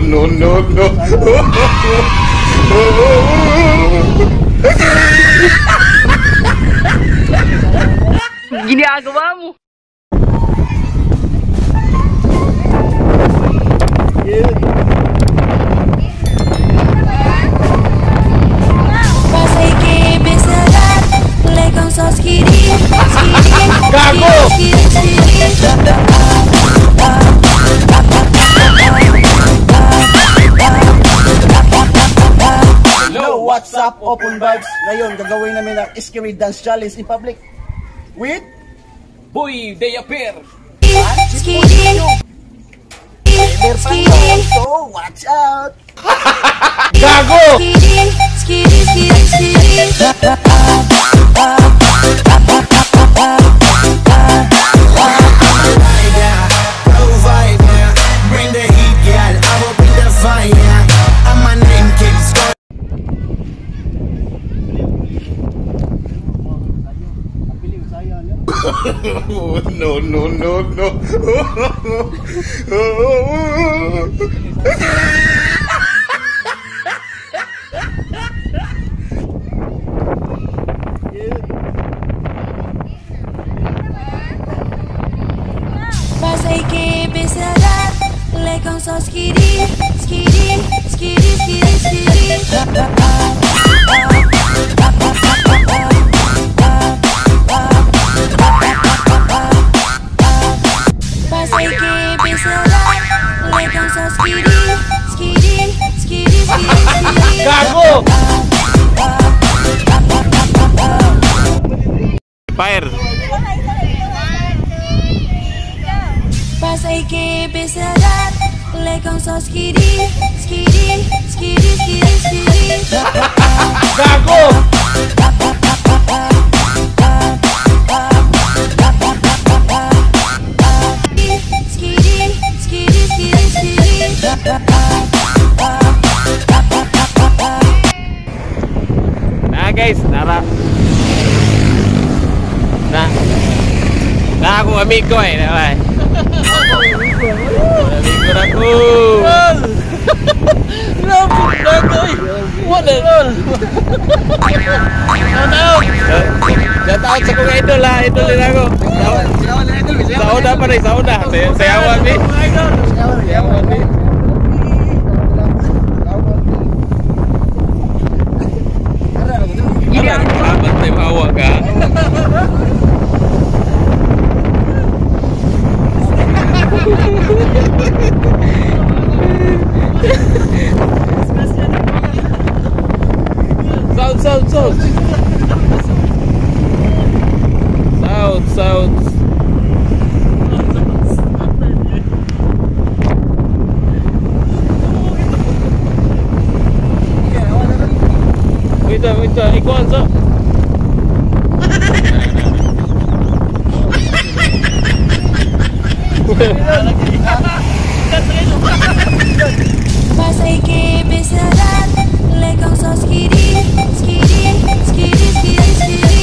no, no, no. Ginagawa mo. Pasay ke besaran, lekang sos kiri, Gago! Hello, what's up, Open Vibes? Ngayon, gagawin namin ang Scary Dance Challenge in public with Boy, they appear. So, watch out! Gago! Bring the heat, girl. I will be the fire. And my name keeps going. No, no, no, no. Pasay ke besaran, lekang sos kiri, skiri, skiri, skiri, skiri. Pasay ke besaran, lekang sos kiri, skiri, skiri, skiri, skiri. Gago! Fire. Pasay ke besaran, lekang sos kiri, skiri, skiri, skiri, skiri. Gago! Skiri, skiri, skiri, skiri. Nah guys, nara. Nah aku amigo eh, nak bay. Amigo aku. Grabe, gagoy. What the hell? Shout out sa kong idol ha, idol din ako. Sauda pa rin, sauda. Sayawan ni. Sayawan ni. Salamat tayo mahawa ka. Sound. Sound. Wait, ikuan sa. Pasay ke besaran, lekang sos kiri, skiri, skiri, skiri, skiri.